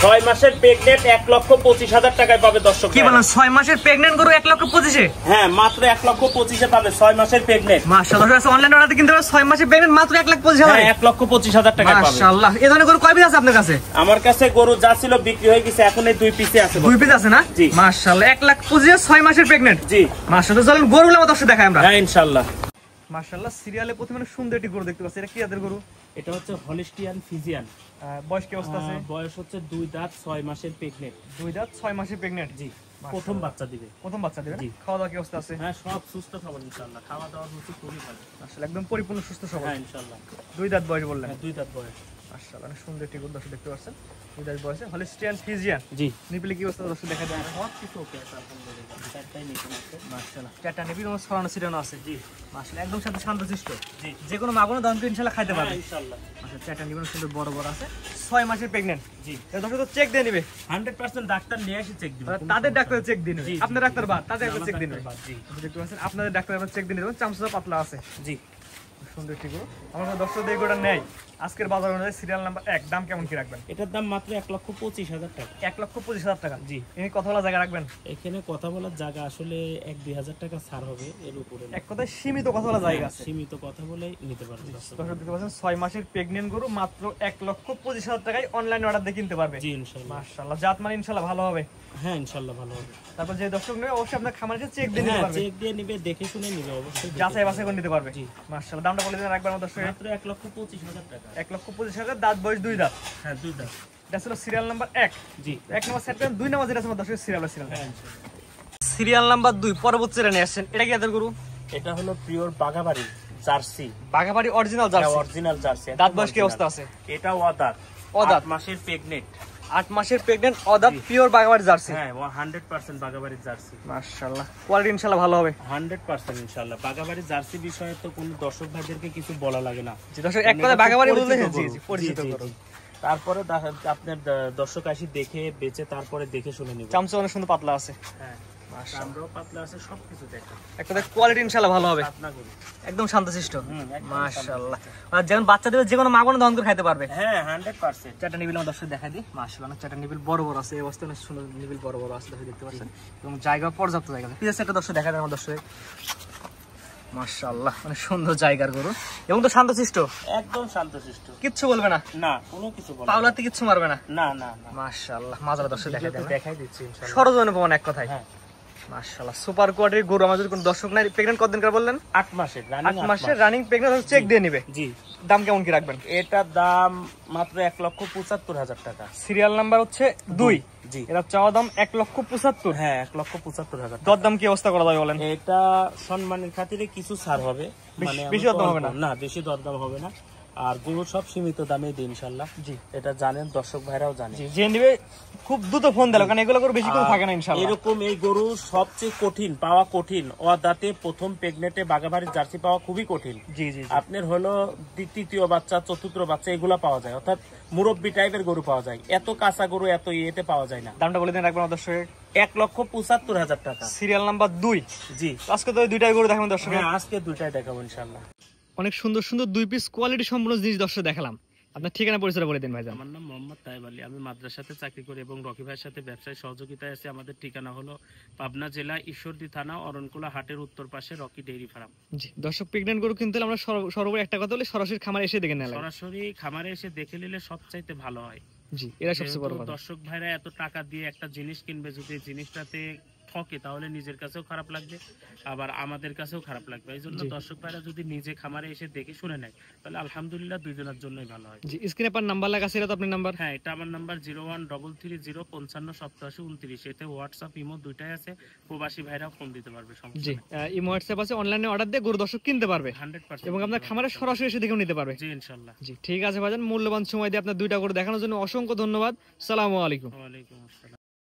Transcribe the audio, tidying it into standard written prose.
6 মাসের প্রেগনেন্ট 1,25,000 টাকায় পাবে দর্শক। কি বলেন 6 মাসের প্রেগনেন্ট গরু 1,25,000? হ্যাঁ, মাত্র 1,25,000 পাবে 6 মাসের প্রেগনেন্ট। মাশাআল্লাহ, অনলাইন অর্ডারে কিনতে পারবে 6 মাসের প্রেগনেন্ট মাত্র 1,25,000। হ্যাঁ, 1,25,000 টাকায় পাবে। মাশাআল্লাহ, এই ধরনের গরু কয় পিস আছে আপনার কাছে? আমার কাছে গরু যা ছিল বিক্রি হয়ে গেছে, এখন এই 2 পিসে আছে। 2 পিস আছে না? জি। মাশাআল্লাহ, 1,25,000 6 মাসের প্রেগনেন্ট। জি মাশাআল্লাহ, চলেন গরুগুলো আমার দর্শক দেখাই আমরা। হ্যাঁ ইনশাআল্লাহ। মাশাআল্লাহ, সিরিয়ালে প্রথমে সুন্দর একটি গরু দেখতে পাচ্ছি। এটা কি জাতের গরু? এটা হচ্ছে হলিস্টিয়ান ফিজিয়ান। বয়স কি অবস্থা আছে? বয়স হচ্ছে 2 দাঁত 6 মাসের প্রেগনেন্ট। 2 দাঁত 6 মাসের প্রেগনেন্ট। জি, প্রথম বাচ্চা দিবে। প্রথম বাচ্চা দিবে। জি। খাওয়া দাওয়া কি অবস্থা আছে? হ্যাঁ, সব সুস্থ সবল ইনশাআল্লাহ। খাওয়া দাওয়া হচ্ছে খুবই ভালো। আসলে একদম পরিপূর্ণ সুস্থ সবল। হ্যাঁ ইনশাআল্লাহ। 2 দাঁত বয়স বললেন? হ্যাঁ, 2 দাঁত বয়স। মাশাআল্লাহ, অনেক সুন্দর একটি গরু দর্শক দেখতে পাচ্ছেন। 2 দাঁত বয়সে হলিস্টিয়ান ফিজিয়ান। জি। নিপলে কি অবস্থা দর্শক দেখা যায়? সব কিছু ওকে আছে আলহামদুলিল্লাহ। চারটাই নিতে আছে। মাশাআল্লাহ, চারটা নিবিল ও ছড়ানো ছিটানো আছে। জি। মাশাআল্লাহ, একদম শান্তশিষ্ট। জি। যে কোনো মাগুনো দাম করে ইনশাআল্লাহ খাইতে পারবে। হ্যাঁ ইনশাআল্লাহ। আচ্ছা, চারটা নিবিল সুন্দর বড় বড় আছে। 6 মাসের প্রেগন্যান্ট। জি। এই দর্শক তো চেক দিয়ে নিবে। 100% ডাক্তার নিয়ে এসে চেক দিবে। তাদের ডাক্তার চেক দিয়ে নিবে। জি, আপনার ডাক্তার বাদ তাদের চেক দিয়ে নিবে। জি। দেখতে পাচ্ছেন আপনাদের ডাক্তার চেক দিয়ে নিবে। চামচা পাতলা আছে। জি। সুন্দর একটি গরু। আমার দর্শক এই গরুটা নেই। আজকের বাজার অনুযায়ী সিরিয়াল নাম্বার 1 দাম কেমন কি রাখবেন? এটার দাম মাত্র 1,25,000 টাকা। 1,25,000 টাকা। জি। এই কথা বলা জায়গা রাখবেন? এখানে কথা বলার জায়গা আসলে 1-2,000 টাকা ছাড় হবে এর উপরে। এক কথায় সীমিত কথা বলা জায়গা আছে। সীমিত কথা বলেই নিতে পারবে। দর্শক দেখতে পাচ্ছেন 6 মাসের প্রেগন্যান্ট গরু মাত্র 1,25,000 টাকায় অনলাইন অর্ডার দিয়ে কিনতে পারবে। জি ইনশাআল্লাহ। মাশাআল্লাহ, জাত মানে ইনশাআল্লাহ ভালো হবে। হ্যাঁ ইনশাআল্লাহ ভালো হবে। তারপর যে দর্শক নেবে অবশ্যই আপনার খামারে চেক দিয়ে নিতে পারবে। চেক দিয়ে নিবে, দেখে শুনে নিবে অবশ্যই। যাচাই বাছাই করে নিতে পারবে। জি। মাশাআল্লাহ, দামটা বলে দিন রাখবেন দর্শক। মাত্র 1,25,000 টাকা। 1,25,000 দাঁত বয়স 2 দাঁত। হ্যাঁ, 2 দাঁত। এটা ছিল সিরিয়াল নাম্বার 1। জি। 1 নাম্বার সেট করেন, 2 নাম্বার যেটা আছে দর্শক সিরিয়াল ছিল। হ্যাঁ ইনশাআল্লাহ। সিরিয়াল নাম্বার 2 পরবর্তী রেনে আসেন। এটা কি জাতের গরু? এটা হলো পিওর বাগাবাড়ি জার্সি। বাঘাবাড়ি অরিজিনাল জার্সি। Original Jersey. দাঁত বয়স কি অবস্থা আছে? এটা ওয়াদাত। 8 মাসের প্রেগনেন্ট। 8 মাসের প্রেগন্যান্ট অদাত পিওর বাঘাবাড়ি জার্সি। হ্যাঁ, 100% বাগাবাড়ি জার্সি। মাশাআল্লাহ, কোয়ালিটি ইনশাআল্লাহ ভালো হবে। 100% ইনশাআল্লাহ। বাগাবাড়ি জার্সি বিষয়ে তো কোনো দর্শক ভাইদেরকে কিছু বলা লাগে না। জি দর্শক, এক কথা বাঘাবাড়ি বলতে জি জি পরিচিত জি, গরু। জি। তারপরে আপনার দর্শক আসি দেখে বেচে তারপরে দেখে শুনে নিবে। চামচা অনেক সুন্দর পাতলা আছে। হ্যাঁ, মাশাআল্লাহ, আমরাও পাতলা আছে, সবকিছু দেখে। এক কথা কোয়ালিটি ইনশাআল্লাহ ভালো হবে। পাতলা গরু। একদম শান্তশিষ্ট। একদম মাশাআল্লাহ, আর যেমন বাচ্চা দিলে যে কোনো মাগনা দহন করে খাইতে পারবে। হ্যাঁ 100%। চারটা নিবিল আমার দর্শক দেখাই দিই। মাশাআল্লাহ, চারটা নিবিল বড় বড় আছে। এই অবস্থায় অনেক সুন্দর নিবিল বড় বড় আছে দর্শক দেখতে পাচ্ছেন। এবং জায়গা পর্যাপ্ত জায়গা আছে। পিছে একটা দর্শক দেখা যায় আমার দর্শক। মাশাআল্লাহ, অনেক সুন্দর জায়গার গরু এবং তো শান্তশিষ্ট। একদম শান্তশিষ্ট। কিচ্ছু বলবে না। না, কোনো কিছু বলবে না। পাওলাতে কিচ্ছু মারবে না। না না না। মাশাআল্লাহ, মাজার দর্শক দেখাই দিচ্ছি ইনশাআল্লাহ। সরজনে পাবেন এক কথায়। হ্যাঁ। মাশাআল্লাহ, সুপার কোয়ালিটির গরু। আমাদের কোন দর্শক নাই প্রেগন্যান্ট কতদিন করে বললেন? 8 মাসের 8 মাসের রানিং প্রেগন্যান্ট চেক দিয়ে নিবে। জি। দাম কেমন কি রাখবেন? এটার দাম মাত্র 1,75,000 টাকা। সিরিয়াল নাম্বার হচ্ছে 2। জি। এটা চাওয়া দাম 1,75,000। হ্যাঁ, 1,75,000 টাকা। দর দাম কি অবস্থা করা যায় বলেন? এটা সম্মানের খাতিরে কিছু ছাড় হবে। বেশি দরদাম হবে না? না, বেশি দরদাম হবে না। আর গরু সব সীমিত দামে দিই ইনশাআল্লাহ। জি। এটা জানেন, দর্শক ভাইরাও জানে। জি, যে নিবে খুব দ্রুত ফোন দিলো, কারণ এগুলো গরু বেশি করে থাকে না ইনশাআল্লাহ। এরকম এই গরু সবচেয়ে কঠিন পাওয়া, কঠিন অদাতে প্রথম প্রেগনেন্টে বাগাবাড়ির জার্সি পাওয়া খুবই কঠিন। জি জি। আপনার হলো তৃতীয় বাচ্চা, চতুর্থ বাচ্চা এগুলা পাওয়া যায়, অর্থাৎ মুরব্বি টাইপের গরু পাওয়া যায়। এত কাঁচা গরু এত ইয়েতে পাওয়া যায় না। দামটা বলে দিন রাখবেন দর্শক। 1,75,000 টাকা। Serial number 2। জি। আজকে তো দুইটাই গরু দেখাবেন দর্শক। হ্যাঁ, আজকে দুইটাই দেখাবো ইনশাআল্লাহ। অনেক সুন্দর সুন্দর 2 পিস কোয়ালিটি সম্পন্ন জিনিস দর্শক দেখালাম। আপনার ঠিকানা পরিচয় বলে দিন ভাইজান। আমার নাম মোহাম্মদ তাইব আলী। আমি মাদ্রাসাতে চাকরি করি এবং রকি ভাইয়ের সাথে ব্যবসায় সহযোগিতায় আছি। আমাদের ঠিকানা হলো পাবনা জেলা ঈশ্বরদী থানা অরণকুলা হাটের উত্তর পাশে রকি ডেইরি ফার্ম। জি দর্শক, প্রেগন্যান্ট গরু কিনতে হলে আমরা সর্বোপরি একটা কথা বলি, সরাসরি খামারে এসে দেখে নেওয়া লাগে। সরাসরি খামারে এসে দেখে নিলে সবচাইতে ভালো হয়। জি, এটা সবচেয়ে বড় কথা। দর্শক ভাইরা এত টাকা দিয়ে একটা জিনিস কিনবে, যদি জিনিসটাতে ঠকে তাহলে নিজের কাছেও খারাপ লাগবে, আবার আমাদের কাছেও খারাপ লাগবে। এই জন্য দর্শক ভাইরা যদি নিজে খামারে এসে দেখে শুনে নেয় তাহলে আলহামদুলিল্লাহ দুইজনের জন্যই ভালো হয়। জি, স্ক্রিনে পার নাম্বার লাগা আছে, এটা তো আপনার নাম্বার? হ্যাঁ, এটা আমার নাম্বার 01330558729। এতে হোয়াটসঅ্যাপ ইমো দুইটাই আছে। প্রবাসী ভাইরাও ফোন দিতে পারবে। জি, ইমো হোয়াটসঅ্যাপ আছে। অনলাইনে অর্ডার দিয়ে গরু দর্শক কিনতে পারবে 100% এবং আপনার খামারে সরাসরি এসে দেখেও নিতে পারবে। জি ইনশাআল্লাহ। জি, ঠিক আছে ভাইজান, মূল্যবান সময় দিয়ে আপনার দুইটা গরু দেখানোর জন্য অসংখ্য ধন্যবাদ। আসসালামু আলাইকুম। ওয়া আলাইকুম আসসালাম।